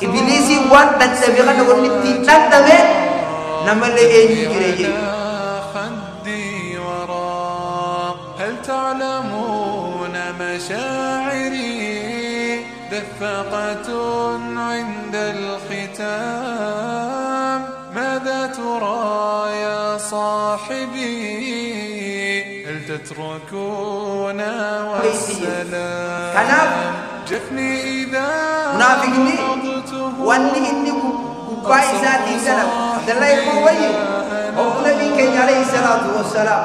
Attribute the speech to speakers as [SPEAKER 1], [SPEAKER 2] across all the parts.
[SPEAKER 1] إبليسي وان تنسبيغا نقول نتي تندمي نمال إيجي جريجي
[SPEAKER 2] خدي وراء هل تعلمون مشاعري دفقة عند الختام ماذا ترى يا صاحبي هل تتركون والسلام جفني إذا
[SPEAKER 1] منافقني واني إني قبائي ذاتي سلام عبد الله الموي أو نبي كي عليه الصلاة والسلام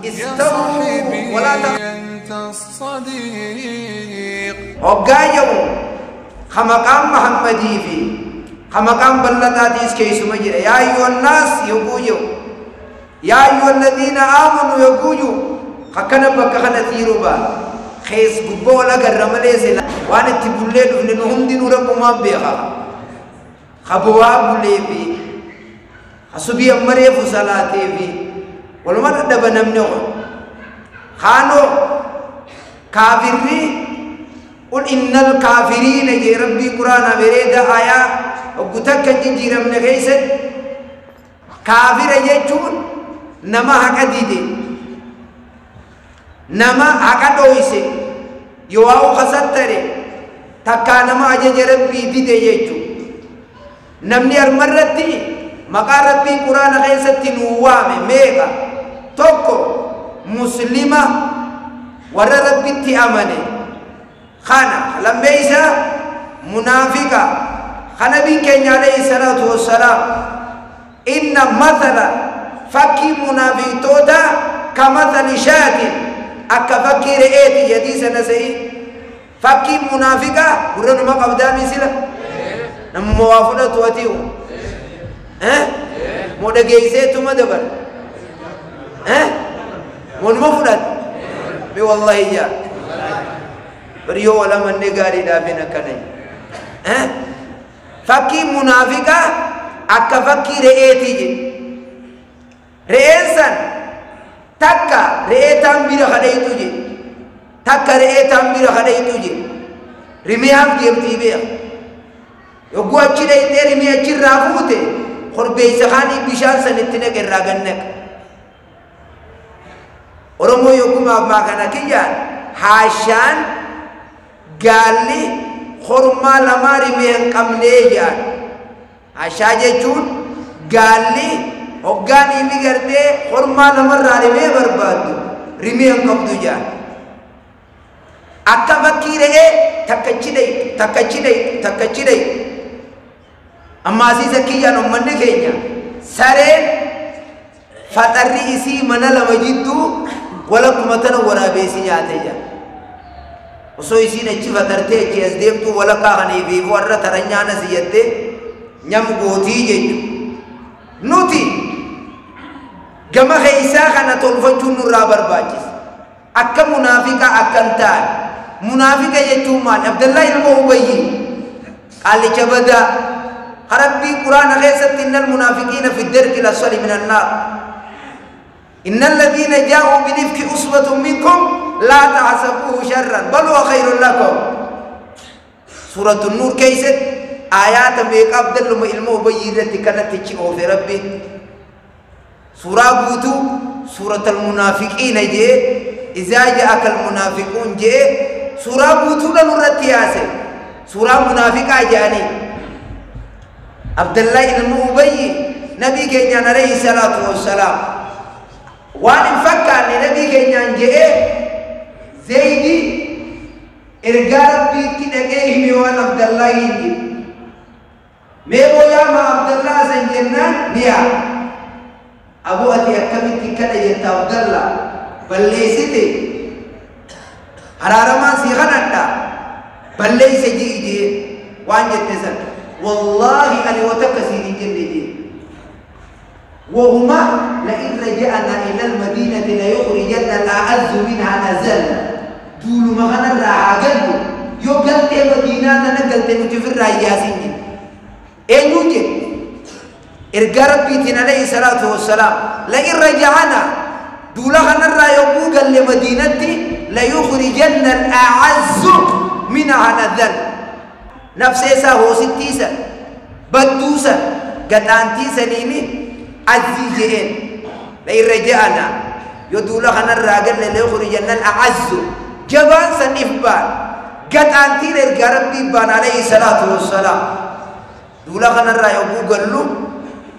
[SPEAKER 1] استووا ولا
[SPEAKER 2] أنت الصديق
[SPEAKER 1] وقايو خمقام محمدي في خمقام بلداتي اسكيسو مجرى يا أيها الناس يقويو يا أيها الذين آمنوا يقويو خكنا بك خنثيرو با خيس قبولا قرمالي سلا وانا تبولي دفنهم دي نورب ما بيخا خبوا بولي في حسبي أمري فصلاتي في ولما ردب نمنه خانو كافرين قل إن الكافرين يا ربي قرآن بريد آية وقتك جنجير من غيث كافر يجون نما حقا ديدي نما حقا دويسي يواو خسطري تكا نما أجج ربي ديدي يجو نمني المرتي مقا ربي قرآن غيث تنوامي ميغا توكو مسلمة ور ربي تأمني خانا لما يسا منافقة خانا بيكين عليه الصلاة والسلام إن مثلا فكي منافق توتا كمثل شاكل أكا فكي رئيتي يديس نسي فكي منافقة ورنو ما قبدامي سلا نمو موافنة تواتيو مودا جيسيتو مدبر مودا مفرد بي والله يا بريو ولا من نغاري دافنا كني فكي منافقة أكا فكي رئيتي رئيسان تكا رئيتان بير خديتو جي تكا رئيتان بير خديتو جي رميام جيمتي بير يقوى أجل إيدي رمي أجل رافوتي خربي سخاني بشان سنتنك الراغنك ورمو يقوم أبما كان كيان حاشان قالي خرما لما رميان قمني جان حاشاجة جون قالي وقاني بيقرده خرما لما رمي بربادو رميان قمدو جان أكا فكيره تكچدي أما سيسا كيان أمان كينيا سارين فطري إسي منا لما جدو ولا كمتنا ورابيسي جاته جا وسو إسي نچي فطرته جيز ديمتو ولا كاغني فيفو ورر ترنيانا سيادته نم قوتي جيجو نوتي جمع خيسا خانا تولفجو نورا برباجيس أكا منافقا أكنتان منافقا يجومان عبد الله الموبي قال جبدا ربي قرآن غيثت إن المنافقين في الدرك الأسفل من النار إن الذين جاءوا بنفك أصبة منكم لا تحسبوه شرا بل هو خير لكم سورة النور كيست آيات بيك عبد الله الموبي التي كانت تجيء في ربي سورة بوتو سورة المنافقين جي إذا جاءك المنافقون جي سورة بوتو لنرتياسي سورة منافقة جاني عبد الله المؤبي نبي كينيان عليه الصلاة والسلام وان فكر نبي كينيان جئ زيدي إرجال بيتي نجيه ميوان عبد الله يجي ميبو يا ما عبد الله سنجنان نيا أبو أتي أكمل كذا جت عبد الله بلّيسيتي حرارما سيخناتا بلّيسي جي وان جتسن والله أنا وتكسير جندي وهما لئن رجعنا إلى المدينة ليخرجن الأعز منها أذل دول مغنى الرعاقل يو قلت مدينة نقلت نتفر رأياسين أين يوجد إرقى ربيتنا عليه الصلاة والسلام لئن رجعنا دول مغنى الرعاقل لمدينة ليخرجن الأعز منها أذل nafseessa hoosittiisa badduusa gaxaantiisa niini azzii je'een la irra je'ana yoduula kanarraa galle leekhurijanna al-a'azzu jabaan san ifbaan gaxaantiin ergaa rabbii baan alayhi salaatu wassalaam duula kanarraa yogguu gallu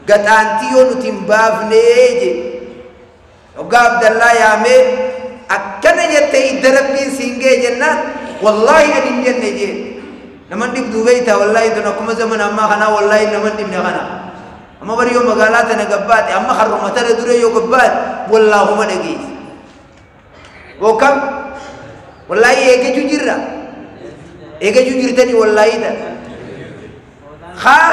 [SPEAKER 1] gaxaantii yoo nuti hin baafnee je yoggaa Abdallaa yaamee akkana jettee idda rabbiin siin gee jennaan wallaahi adin jenne jee naman dhibduu beeytaa wallaahi tun akkuma zaman ammaa kanaa wallaahi naman dhibne kana amma bari yoo magaalaa tana gabbaate amma harrumatana dure yoo gabbaate wallaahuma dhageesse wokkam wallaahi eegachuu jirra eegachuu jirtanii wallaahi ta haa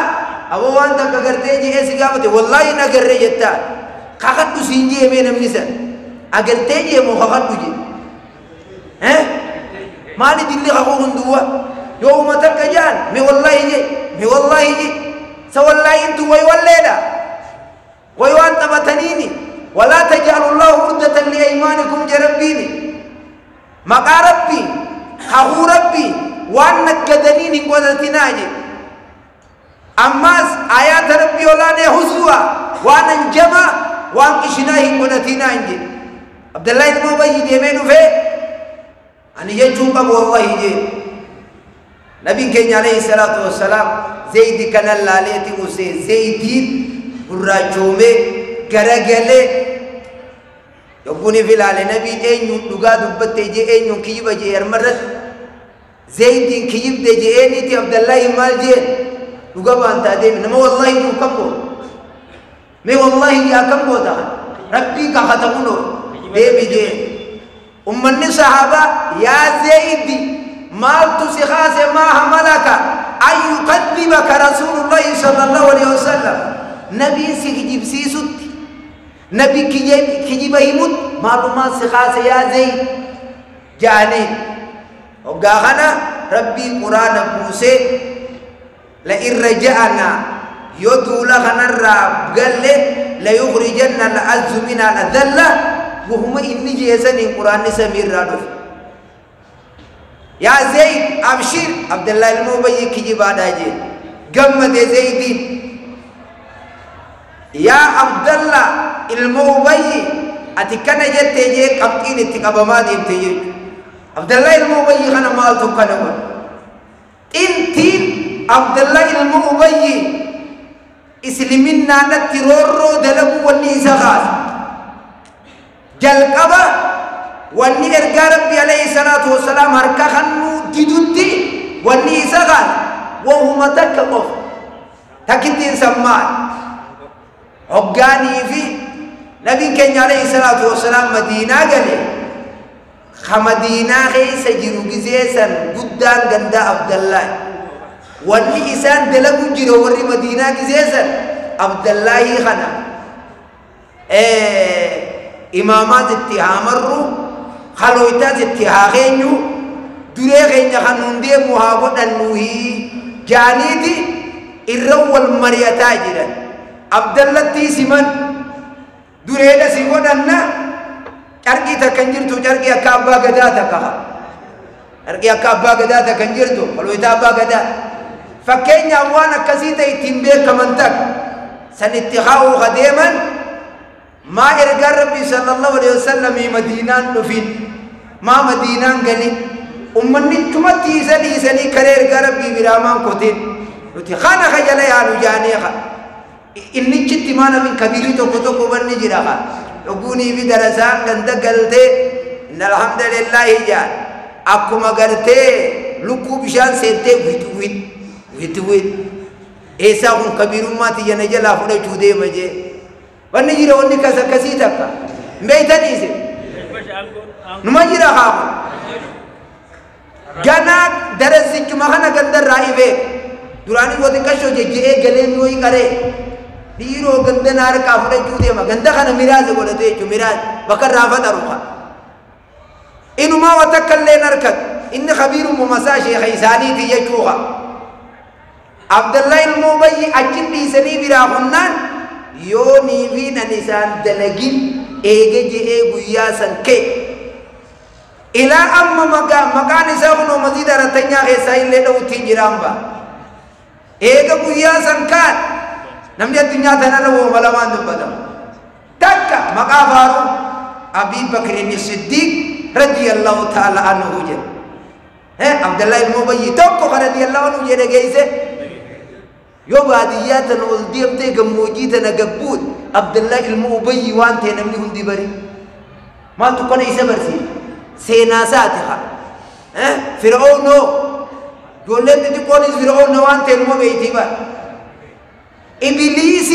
[SPEAKER 1] aboo waan takka gartee je'ee si gaafate wallaahi hin agarree jettaa kakadhu siin jeemee namni san agartee jeemoo kakadhu je maali dilli kakuu hunduwa yoo uma takka jaan me wallaahi je sa wallaahi intu way walleedha way waan taphataniini walaa tajaalu llahu urdatan liaymaanikum je rabbiini maqaa rabbii kakuu rabbii waan naggadaniin hin godhatinaa je ammaas ayaata rabbii olaanee huzwa waan anjama waan qishinaa hin godhatinaa hin je Abdallaa ilma Ubayy deemee dhufee ani jechuun qabu wallahi je nabiin keenya alayhi salaatu wassalaam Zaydi kanan laaleeti usee Zaydiin gurraachoomee garagalee yogguuniif ilaale nabiin eenyuun dhugaa dubbatte je eenyuun kiyyiba je yarmarratti Zaydiin kiyyibde je'eeniiti Abdallaahi maal jeen dhuga baan taadeemi nama wallahi juu kan boo mee wallahi yaa kan boo ta'a rabbii kakatamunoo deemi jeen ummanni sahaabaa yaa Zaydi maaltu si kaase maa hamalaka an yukadibaka rasuulullahi sallallahu alaihi wasallam nabiin si kijibsiisutti nabi kijiba himutti maalumaan si kaase yaa Zayd jaaniin hoggaa kana rabbii quraana buusee la irra ja'ana yoo duula kanarraa galle la yukhrijanna al-azzu min al-adalla wahuma inni jeesaniin quraanni samiirraa dhufe yaa Zayd abshir Abdallaa ilma Ubayy kijibaadhaa jee gammade Zaydiin yaa Abdallaa ilma Ubayy ati kana jettee jee qabxiin itti qabamaa deemte jechuudha Abdallaa ilma Ubayy kana maaltu kana godhe xintiin Abdallaa ilma Ubayy isliminnaalatti roorroo dalaguu wanni isa kaase jalqaba wanni ergaa rabbii alayhi salaatu wassalaam harka kannuu didutti wanni isa kaase wahuma takka qofa takkittiin sammaan hoggaanii fi nabiin keenya alayhi salaatu wassalaam madiinaa galee Madiinaa keessa jiru gizeessan guddaan gandaa Abdallaahi wanni isaan dalagu jiro warri Madiinaa gizeessan Abdallaahi kana imaamaat itti haa marru halooytaas itti haa keenyu duree keenya kan nun deemu haa godhannuhi jaaniiti irra wal mari'ataa jiran Abdallattii siman dureedha si godhanna carqii takkan jirtu carqii akka abbaa gadaa takka carqii akka abbaa gadaa takkan jirtu halooytaa abbaa gadaa fakkeenyaaf waan akkasii ta'e ittiin beekaman takka san itti haa'uu kadeeman maa ergaan rabbii sallallahu alaihi wasallam madiinaan dhufin maa madiinaan galin ummanni chumatti isa dhiisanii karee ergaa rabbii biraamaan koteen nuti kana kajala yaanu jaanee innichitti maa namin kabirii tokko tokko banni jira dhuguunii fi darasaan ganda galtee inna alhamdulillahi jaan akkuma galtee lukkuu bishaan seentee wit eessaa kun kabirummaatti jana jalaa fudhachuu deema jee wanni jira wanni akkasii takka mbeeytaniise numa jira haamu ganaa darasichuma kana gandarraa ifee duraanii wati qashoo jejje'ee galeen yoo qaree dhiiroo ganda naa harkaa fudhachuu deema ganda kana miraasa godhate jechuun miraasa bakka irraa faxaruqa inumaa watakka illee harkatu inni kabiirumma masaa sheekha isaaniiti jechuudha Abdallaa ilma Ubayy achi dhiisanii biraa hunnaan yoo niifiin an isaan dalagin eege je'ee guyyaa san kee ilaa amma maqaan isaa kunoo maziida ratanyaa keessaa illee dha'utti jiraan ba'a إيجا قويا سنكات نمني الدنيا تنانا وملمان دبادم تكا مقافارو أبي بكر الصديق رضي الله تعالى عنه جل عبد الله المبي توكو رضي الله عنه جل جيسه يو باديات نولديم تيجا موجيتنا قبود عبد الله المبي وانتي نمني هندي بري ما تكون إيسا برسي سيناساتها فرعون جولت تكون فرعون وانتي المبي بار إبليس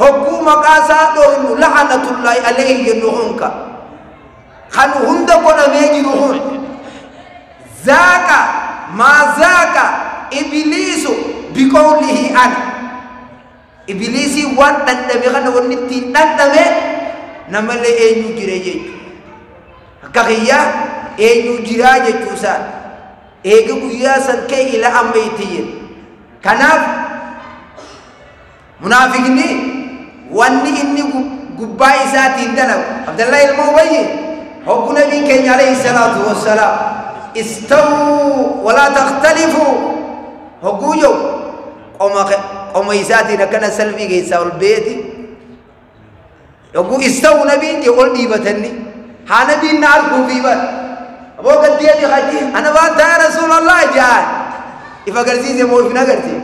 [SPEAKER 1] حكومة مقاساتهم لعنة الله عليه ينهونك خانو هندا كنا ميجي نهون ذاك ما ذاك إبليس بقوله أنا إبليس وان تندمي خانا ونتي تندمي نمال أينو جراجي كخيا أينو جراجي كوسان إيجو كوياسان كي إلى أميتين كناف منافقني واني إني قبائي ساتي اندلو عبد الله المبي حق نبي كي عليه الصلاة والسلام استووا ولا تختلفوا حقو يو قوم إساتي نكنا سلفي كيسا والبيت يقول استووا نبي يقول ديبتني ها نبي نعرفوا في بات أبو قد ديالي خجي أنا بات يا رسول الله جاء إفا قرسي زي مول فينا قرسي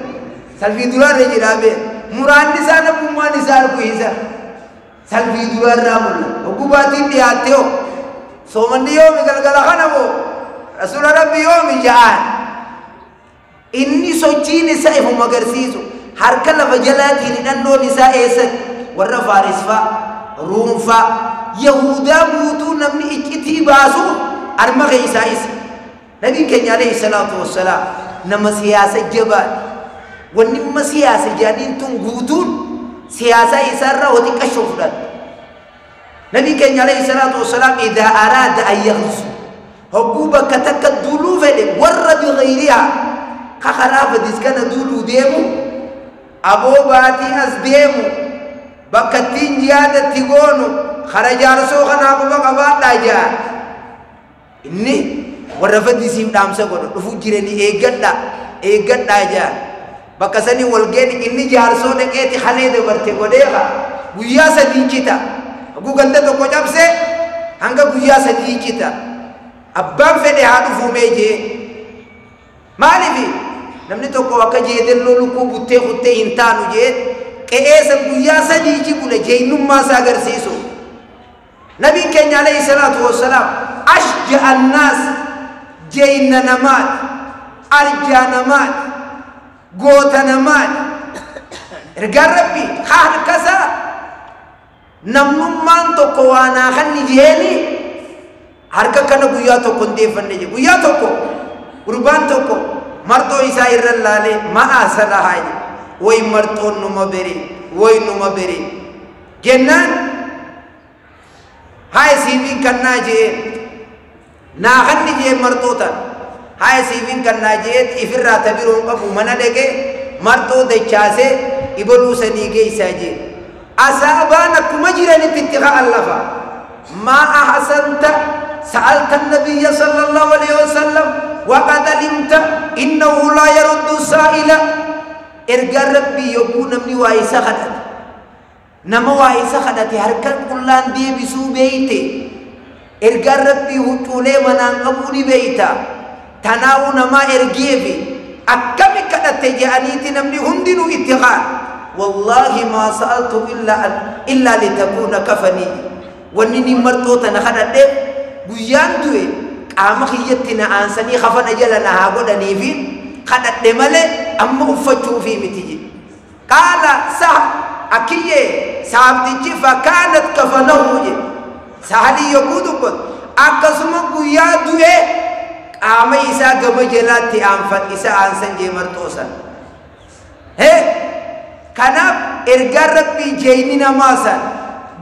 [SPEAKER 1] سلفي دولار رجي رابي مران نساء نبوما نساء كويسا سلفي دولار رامولا حقو باتين دياتيو سومن يومي قلقل خنبو رسول ربي يومي جاء إني سوچي نساء هم أغرسيسو حركة لفجلاتي لننو نساء إيسد ورّا فارس فا روم فا يهودا موتو نمني إكتي باسو أرمى غيسا إيسي نبي كان عليه الصلاة والسلام نما سياسة جبال ونما سياسة جانين تنغوتون سياسة إسارة وتكشف لك نبي كان عليه الصلاة والسلام إذا أراد أن يغزو حقوبة كتك الدولو فلم ورّا بغيرها كخرافة ديسكنا دولو ديمو أبو باتي أس ديمو بكتين جيادة تيغونو خرجار سو خنابو بقبات داجا إني ورّا ديسيم دامسا قولو رفو جيرني إيغت داجا بكساني والغيني إني جارسو نكيتي خليد برتي قديغا ويا سديجتا أبو غندة تو كجاب سي هنگا ويا سديجتا أبام فدي هادو فوميجي مالي في نمني تو كوكا جيدن لولو كو بوتي خوتي انتانو جيد كأيسا ويا سديجي بولا جينم ما ساگر سيسو نبي كان عليه الصلاة والسلام أشجع الناس جين نمات أرجع نمات قوت نمات رجال ربي خاهر كسا نمنم مان تو كوانا خني جيني harka kana guyyaa tokko ndeeffanne je guyyaa tokko gurbaan tokko martoo isaa irra laalee ma'a salahaa je way martoon numa bere jennaan haa isiifiin kannaa jee naa kanni jee martootan haa isiifiin kannaa jee ifirraa tabiroon qabu mana dhaqee martoo dachaasee ibaluu sanii geessaa jee asaabaan akkuma jiranitti itti ka'an lafa ما أحسنت سألت النبي صلى الله عليه وسلم وقد علمت إنه لا يرد السائل إرجع ربي يكون من وايسا خدت نما وايسا خدت حركة كلان دي بسو بيتي إرجع ربي هتولي منان قبولي بيتا تناو نما إرجيبي أكمي كدت جانيتي نمني هندنو اتخان والله ما سألت إلا لتكون كفني ونني مرتوتا نخدت guyaan du'e qaama kiyyatti na aansanii khafana jala na haa godhaniifin kadhadhe malee amma uffachuufi miti je qaala akiyye saabtichi fakaanat kafanahu je sahali yogguu dubbatu akkasuma guyyaa du'e qaama isaa gama jalaatti isa aansan jee martoosan kanaaf ergaan rabbii jeeyni namaasan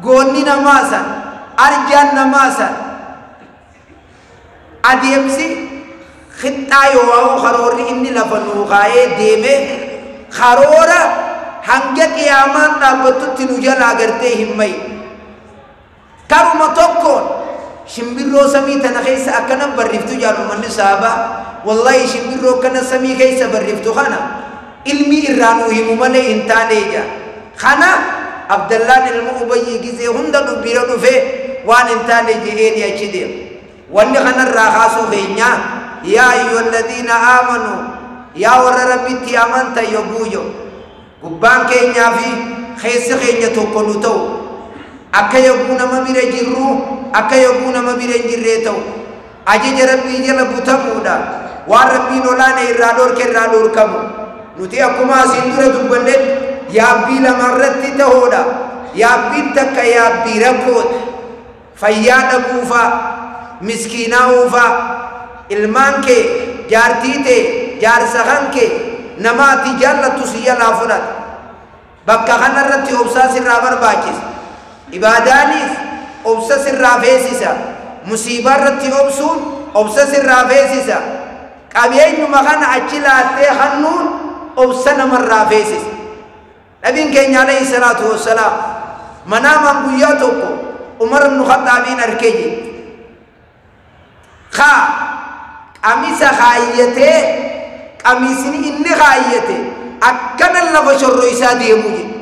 [SPEAKER 1] goonni namaasan arjaan namaasan أديمسي خطايو أو خروري إني لفنو غاية ديمه خرورة هنگا قيامان نابتو تنوجل آگرتے همي كارو متوكون شمبرو سمي تنخيس أكنا برفتو جانو من صحابة والله شمبرو كنا سمي خيس برفتو خانا ilmi irraanuu himu malee hin taaneeja kana abdallaan ilma ubayyi gizee hunda dubbira dhufe waan hin taane je'eeni achi deema wanni kanarraa kaasuu keenya yaa ayyuhalladhiina aamanuu yaa warra rabbitti amanta yogguuyo gubbaan keenyaa fi keessi keenya tokko nu ta'u akka yogguu nama bira jirru akka yogguu nama bira hin jirree ta'u ajaja rabbii jala butamuudha waan rabbiin olaana irraa dhorke irraa dhorkamu nuti akkuma asiin dura dubbannetti yaabbii lamarratti ta'uudha yaabbiin takka yaabbii rakkoodha fayyaa dhabuufaa miskiinaa'uufaa ilmaan kee jaartii tee jaarsa kan kee namaati jaallattu si jalaa fudhata bakka kanarratti obsaa sirraa barbaachisa ibaadaanis obsa sirraa feesisa musiibaa irratti obsuun obsa sirraa feesisa qabeenyuma kana achi laattee hannuun obsa namarraa feesisa nabiin keenya alayhi salaatu wassalaam manaamaan guyyaa tokko umar ibnu khaxaabiin arkee jira kaa qamisa kaayyatee qamisni inni kaayyate akkana lafa shorroo isaa deemuu jira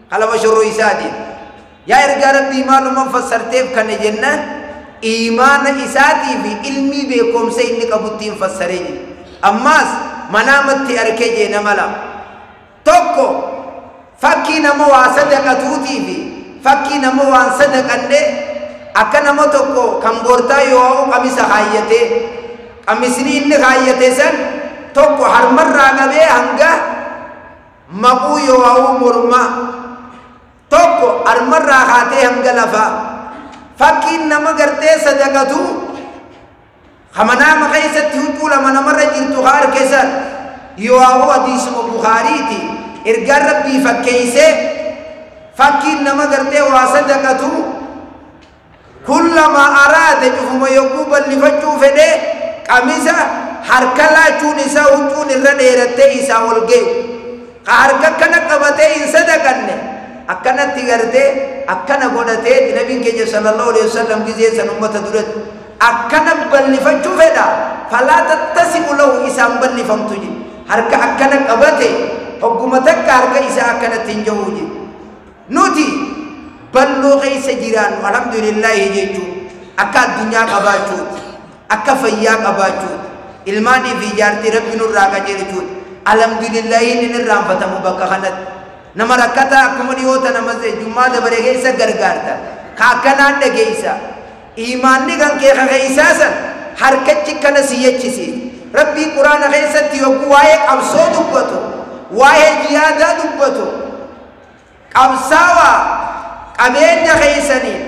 [SPEAKER 1] ka lafa shorroo isaa deemu yaa ergaa rabbii maalumaan fassarteef kana jennaan iimaana isaatii fi ilmii beekumsa inni qabuttiin fassaree jira ammaas manaamatti arkee jee nama lama tokko fakkii nama waa sadaqatuutii fi fakkii nama waan sadaqanne akka nama tokko kan boortaa yoo qamisa kaayyatee qamisni inni kaayyate san tokko harmarraa qabee hanga maquu yoo mormaa tokko harmarraa kaatee hanga lafaa fakkiin nama gartee sadaqatu hamanaama keessatti huccuu lama namarra jirtu harkesan yoo hadiisuma Bukaariiti ergaan rabbii fakkeessee fakkiin nama gartee waa sadaqatu kullama araada cufuma yogguu bal'ifachuu fedhee qamisa harka laachuun isaa huccuun irra dheerattee isaa ol ge'u ka harka akkana qabatee hin sadaqanne akkanatti gartee akkana godhatee nabiin keenya sallallahu alaihi wasallam gizee san ummata duratti akkana bal'ifachuu fedha falaa tattasi'u lahu isaan bal'ifamtu je harka akkana qabate hogguma takka harka isaa akkanatti hin jahu je nuti balloo keessa jiraannu alhamdulillahi jechuu akka addunyaa qabaachuuti akka fayyaa qabaachuuti ilmaanii fi jaartii rabbi nurraa qajeelchuuti alhamdulillahi inni irraanfatamu bakka kanatti nama rakkataa akkuma dhiyoota nama jummaa dabare keessa gargaarta ka akkanaan dhageessa iimaanni kan kee kakeessaa san harkachi kana si yechisiisa rabbii quraana keessatti yogguu waa'ee qabsoo dubbatu waa'ee jihaadaa dubbatu qabsaawaa qabeenya keessaniin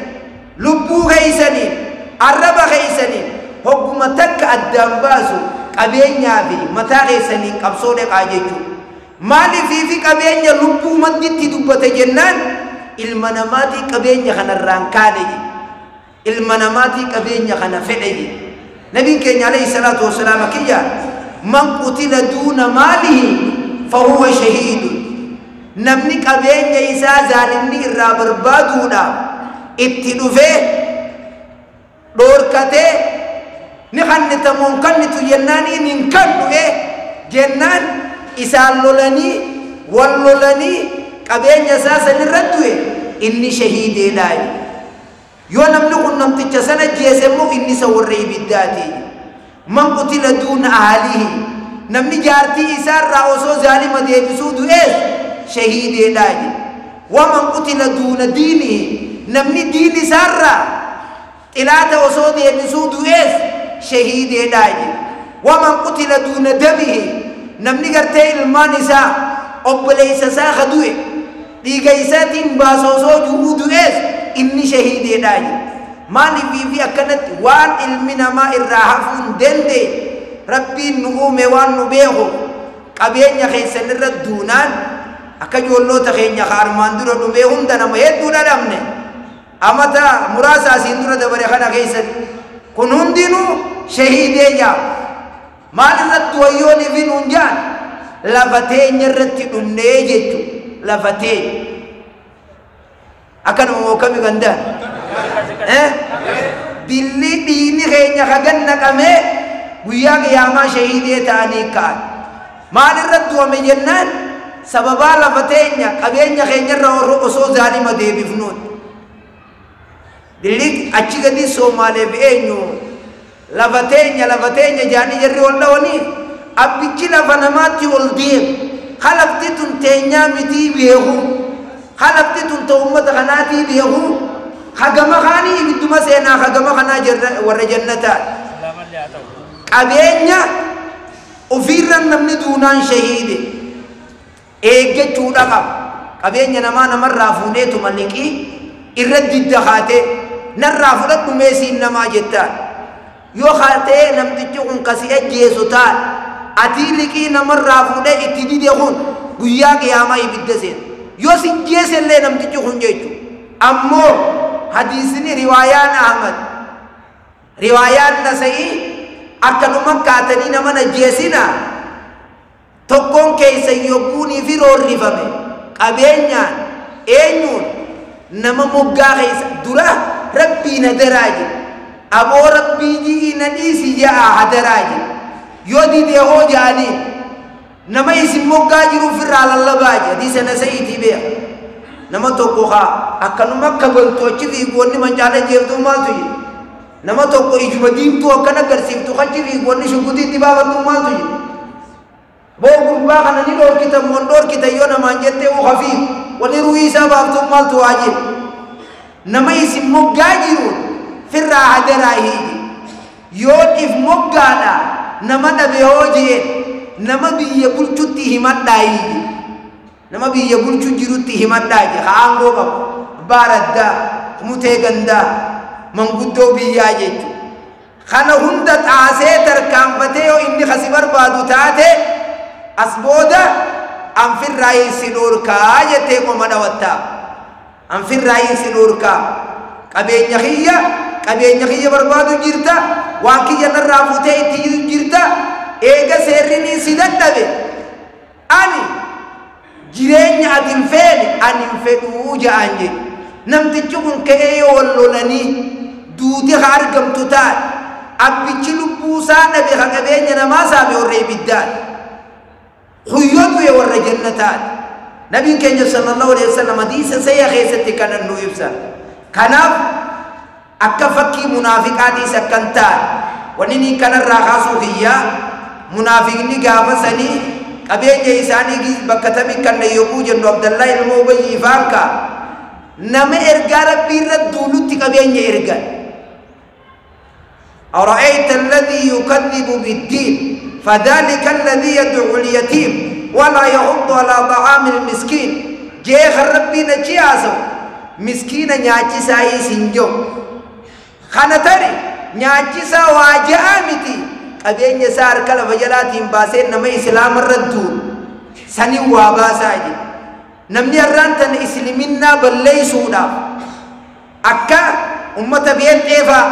[SPEAKER 1] lubbuu keessaniin arraba keessaniin hogguma takka addaan baasu qabeenyaa fi mataa keessaniin qabsoo dhaqaa jechuudha maaliifii fi qabeenya lubbuu madditti dubbate jennaan ilma namaatii qabeenya kanarraan kaane je ilma namaatii qabeenya kana fedhe je nabiin keenya alayhi salaatu wassalaam akiyya man qutila duuna maalihi fahuwa shahiidun namni qabeenya isaa zaalimni irraa barbaaduudhaaf itti dhufee dhoorkatee ni kannitamuun kannitu jennaaniin hin kannu'e jennaan isaan lolanii wal lolanii qabeenya isaa san irratti du'e inni shahiideedhaa yoo namni kun namticha sana jeese immoo inni isa warra ibiddaati man qutila duuna ahlihi namni jaartii isaarraa osoo zaalima deebisuu du'ees shahiideedhaa waman qutila duuna diinihi namni diin isaarraa xilaata osoo deebisuu du'ees shahiideedhaa waman qutila duuna damihi namni gartee ilmaan isaa obboleessa isaa ka du'e dhiiga isaatiin baasa osoo ju'uu du'ees inni shahiideedhaa maaliifii fi akkanatti waan ilmi namaa irraa hafuu hin dandeenye rabbiin nu uume waan nu beeku qabeenya keessan irra duunaan akka ijoollota keenya ka armaan dura dhumee hunda nama hedduu dhadhamne amata muraasa asiin dura dabare kana keessatti kun hundinuu shahiidee jaa maal irratti wayyoonii fi nuun jaan lafa teenya irratti dhunnee jechu lafa teenya akkanuma mookami gandaan dilli dhiini keenya kagan naqamee guyyaa qiyaamaa shahiidee ta'anii ka'an maal irratti wame jennaan sababa lafateenya qabeenya keenyarra osoo zaalima deebifnuun dilli achi gadi Somaaleef eenyu lafateenya jaanii jarri ol dhawanii abbichi lafa namaatti ol deem khalaqti tun teenyaa mitii beeku khalaqti tun ta ummata kanaatii beeku hagama kaanii ibidduma seenaa hagama kanaa warra jannataa qabeenya ofirran namni duunaan shahiide eeggachuudha qaba qabeenya namarraa fuudheetu malliqii irra didda haatee narraa fudhadhu meesiin namaa jettaan yoo haatee namtichi kun kasi ajjeesu taan atii liqii namarraa fuudhee itti dide kun guyyaa qiyaamaa ibidda seen yoo si jeesellee namtichi kun jechu ammoo hadiisni riwaayaan Ahmad riwaayaan Nasaa'i akkanuma kaatanii nama najjeesina tokkoon keessa yogguunii fi roorrifame qabeenyaan eenyuun nama moggaa keessa dura rabbii na daraaje aboo rabbii ji'i na dhiisi ja'a hadaraaje yoo didee hoo jaaniin nama isin moggaa jiruuf irraa lallabaaje hadiisa Nasaa'iitii beeka nama tokko haa akkanuma akka galtoochi fiigoonni mancaala jeeftuu maaltu jedhe nama tokko ijuma diimtuu akkan agarsiiftu kachi fiigoonni shugutiitti baafattuu maaltu jedhe boo gurbaa kana ni dhoorkita moon dhoorkita yoo namaan jettee ukafiif wani ru'ii isaa baaftuu maaltu waa jedhe nama isin moggaa jiruun firraa hadaraa hiiji yoo if moggaadha nama dhabe hoo jeen nama biyya bulchutti himadhaa hiiji nama biyya bulchu jirutti himadhaa je haangoo qabu baaraddaa mutee gandaa manguddoo biyyaa jechu kana hunda xaasee tarkaanfatee yoo inni kasi barbaadu taate as booda anfirraa si dhorkaa jettee qoma dhawattaa anfirraa si dhorkaa qabeenya kiyya barbaadu jirta waan kiyya narraa fuutee itti jirta eega seerrinii si dadhabe ani jireenya atin feene anin fedhuu ja'an jedhe namtichi kun ka'ee yoo wal lolanii duuti haa argamtu taate abbichi lubbuusaa dhabe ha qabeenya namaa saame warra ibiddaan huyyotu warra jannataati nabiin keenya sallallahu alaihi wasallam hadiisa sayya keessatti kanan nu ibsa kanaaf akka fakkii munaafiqaatiis akkan taate wanni ni kanarraa kaasuu kiyyaa munaafiqni gaafa sanii qabeenya isaanii bakka tamii kan yogguu jennu Abdallah ilmoo Ubayy faanka nama ergaa rabbii irra duulutti qabeenya ergan أرأيت الذي يكذب بالدين فذلك الذي يدعو اليتيم ولا يحض على طعام المسكين جيخ ربي نجياسو مسكين نياچي ساي سنجو خانتري نياچي سا واجامتي qabeenya isaa harka lafa jalaatiin baasee nama islaama irra duulu sanii waa baasaa jedhe namni har'aan tan isliminnaa balleeysuudhaaf akka ummata beenxeefaa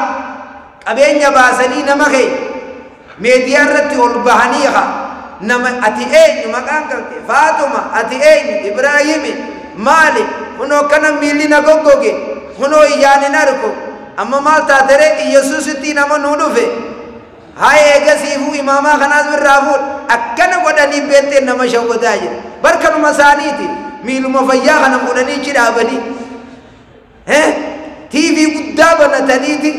[SPEAKER 1] qabeenya baasanii nama kee meediyaa irratti ol bahanii nama ati eenyu maqaan kante Faatuma ati eenyu Ibraahimi maali kunoo kana miilli na goggoge kunoo ijaan hin argu amma maal taatere Yesuusitti nama nuu dhufe hai egasiifu imamaa kanaas birraa fuudh akkana godhanii beekteen nama shawwataa jira barkanuma isaaniiti miiluma fayyaa kana fuudhanii ichi dhaabanii tiivii guddaa banataniiti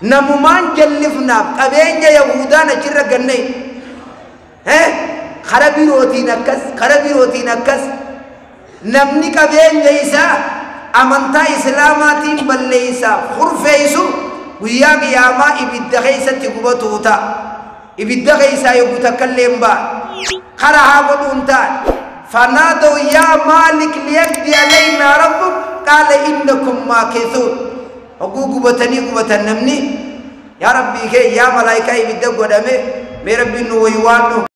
[SPEAKER 1] namumaan jallifnaaf qabeenya yahudaan achirra gannee kara birootiin akkas namni qabeenya isaa amantaa islaamaatiin balleeysaaf hurfeeysu guyyaa qiyaamaa ibidda keessatti gubatu ta'a ibidda keessaa yogguu takkallee hin baane kara haa godhuun ta'a fanaadoo yaa maalik liyaqdi alaynaa rabbuk qaala innakum maakithuun hogguu gubatan namni yaa rabbii kee yaa malaayikaa ibidda godhame mee rabbiin nu waywaannu